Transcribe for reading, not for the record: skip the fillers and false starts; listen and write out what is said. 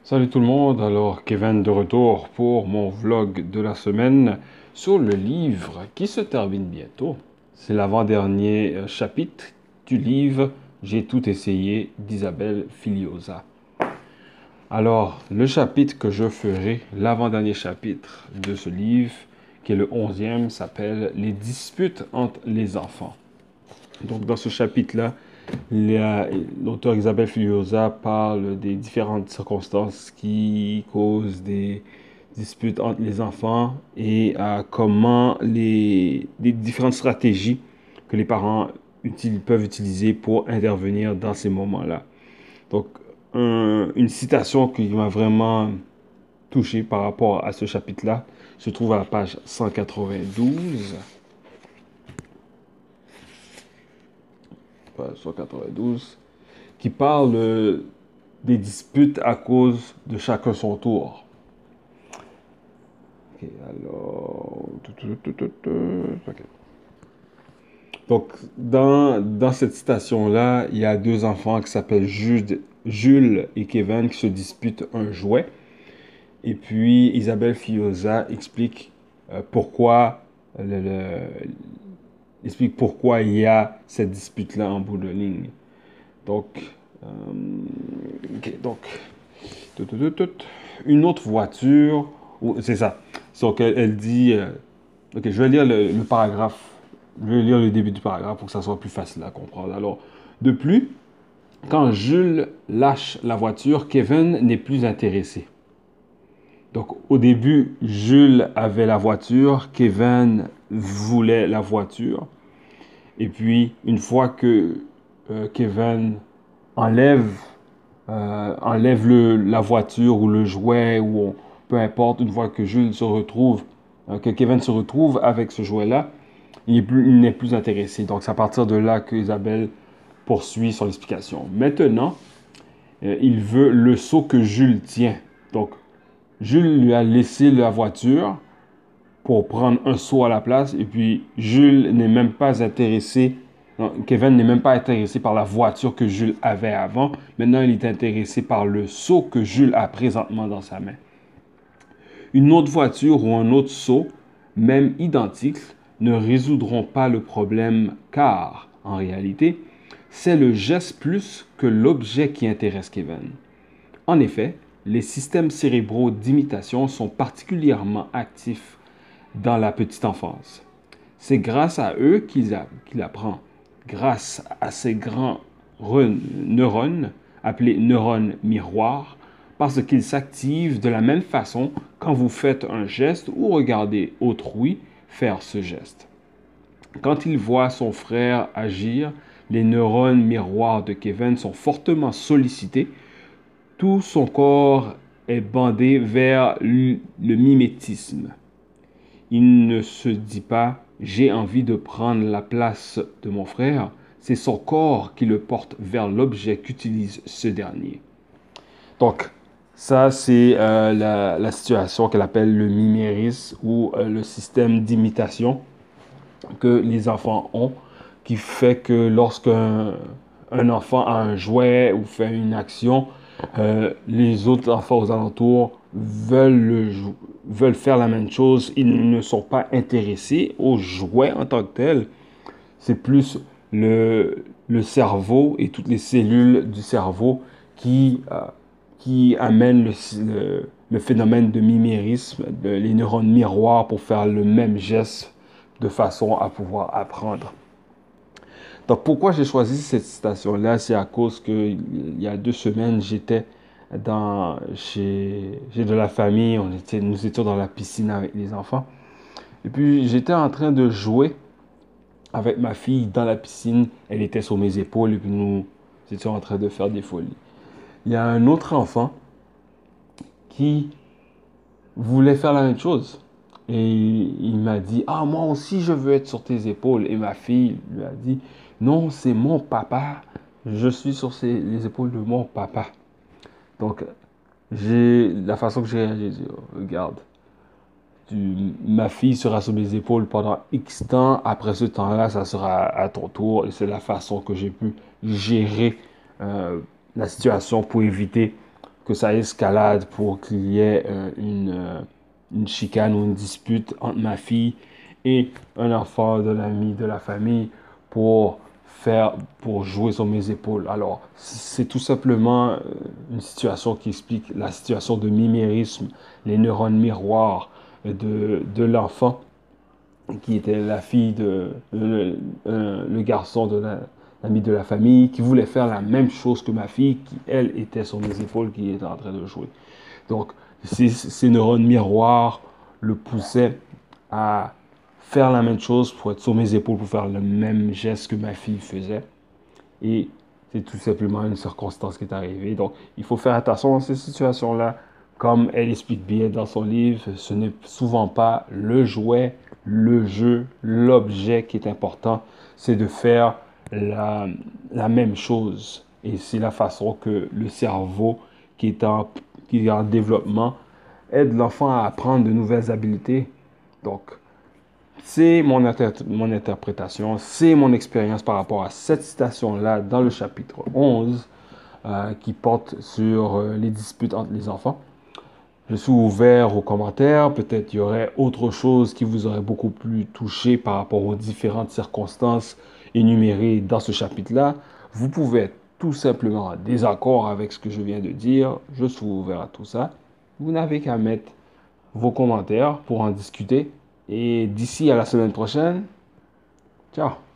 Salut tout le monde, alors Kevin de retour pour mon vlog de la semaine sur le livre qui se termine bientôt. C'est l'avant-dernier chapitre du livre J'ai tout essayé d'Isabelle Filiosa. Alors, le chapitre que je ferai, l'avant-dernier chapitre de ce livre, qui est le 11e, s'appelle Les disputes entre les enfants. Donc, dans ce chapitre-là, l'auteur Isabelle Filiosa parle des différentes circonstances qui causent des disputes entre les enfants et comment des différentes stratégies que les parents peuvent utiliser pour intervenir dans ces moments-là. Donc, une citation qui m'a vraiment touché par rapport à ce chapitre-là se trouve à la page 192. Page 192, qui parle des disputes à cause de chacun son tour. Ok, alors... Ok. Donc, dans cette citation-là, il y a deux enfants qui s'appellent Jules et Kevin qui se disputent un jouet. Et puis, Isabelle Filiosa explique explique pourquoi il y a cette dispute-là en bout de ligne. Donc, donc une autre voiture, c'est ça. Donc, elle dit, ok, je vais lire le paragraphe, je vais lire le début du paragraphe pour que ça soit plus facile à comprendre. Alors, de plus, quand Jules lâche la voiture, Kevin n'est plus intéressé. Donc, au début, Jules avait la voiture, Kevin voulait la voiture. Et puis, une fois que Kevin enlève la voiture ou le jouet ou peu importe, une fois que que Kevin se retrouve avec ce jouet-là, il n'est plus intéressé. Donc, c'est à partir de là que Isabelle poursuit son explication. Maintenant, il veut le seau que Jules tient. Donc, Jules lui a laissé la voiture pour prendre un seau à la place et puis Jules n'est même pas intéressé. Non, Kevin n'est même pas intéressé par la voiture que Jules avait avant. Maintenant, il est intéressé par le seau que Jules a présentement dans sa main. Une autre voiture ou un autre seau, même identiques, ne résoudront pas le problème car, en réalité, c'est le geste plus que l'objet qui intéresse Kevin. En effet, les systèmes cérébraux d'imitation sont particulièrement actifs dans la petite enfance. C'est grâce à eux qu'il apprend. Grâce à ces grands neurones, appelés neurones miroirs, parce qu'ils s'activent de la même façon quand vous faites un geste ou regardez autrui faire ce geste. Quand il voit son frère agir, les neurones miroirs de Kevin sont fortement sollicités. Tout son corps est bandé vers le mimétisme. Il ne se dit pas « j'ai envie de prendre la place de mon frère », c'est son corps qui le porte vers l'objet qu'utilise ce dernier. Donc, ça, c'est la situation qu'elle appelle le mimérisme ou le système d'imitation que les enfants ont, qui fait que lorsqu'un enfant a un jouet ou fait une action, les autres enfants aux alentours veulent faire la même chose. Ils ne sont pas intéressés au jouet en tant que tel. C'est plus le cerveau et toutes les cellules du cerveau qui amènent le phénomène de mimérisme, les neurones miroirs pour faire le même geste de façon à pouvoir apprendre. Donc, pourquoi j'ai choisi cette citation-là? C'est à cause qu'il y a 2 semaines, j'étais chez de la famille, nous étions dans la piscine avec les enfants. Et puis, j'étais en train de jouer avec ma fille dans la piscine. Elle était sur mes épaules et puis nous étions en train de faire des folies. Il y a un autre enfant qui voulait faire la même chose. Et il m'a dit, ah, moi aussi, je veux être sur tes épaules. Et ma fille lui a dit, non, c'est mon papa. Je suis sur les épaules de mon papa. Donc, la façon que j'ai réagi, j'ai dit, regarde, ma fille sera sur mes épaules pendant X temps. Après ce temps-là, ça sera à ton tour. Et c'est la façon que j'ai pu gérer la situation pour éviter que ça escalade pour qu'il y ait une chicane ou une dispute entre ma fille et un enfant de l'ami de la famille pour pour jouer sur mes épaules. Alors, c'est tout simplement une situation qui explique la situation de mimérisme, les neurones miroirs de l'enfant qui était la fille le garçon de l'ami de la famille, qui voulait faire la même chose que ma fille, qui, elle, était sur mes épaules, qui était en train de jouer. Donc, ces neurones miroirs le poussaient à faire la même chose pour être sur mes épaules, pour faire le même geste que ma fille faisait. Et c'est tout simplement une circonstance qui est arrivée. Donc, il faut faire attention à ces situations-là. Comme elle explique bien dans son livre, ce n'est souvent pas le jouet, le jeu, l'objet qui est important. C'est de faire la même chose. Et c'est la façon que le cerveau qui est en développement aide l'enfant à apprendre de nouvelles habiletés. Donc, c'est mon interprétation, c'est mon expérience par rapport à cette citation-là dans le chapitre 11 qui porte sur les disputes entre les enfants. Je suis ouvert aux commentaires. Peut-être il y aurait autre chose qui vous aurait beaucoup plus touché par rapport aux différentes circonstances énumérées dans ce chapitre-là. Vous pouvez être tout simplement en désaccord avec ce que je viens de dire. Je suis ouvert à tout ça. Vous n'avez qu'à mettre vos commentaires pour en discuter. Et d'ici à la semaine prochaine, ciao!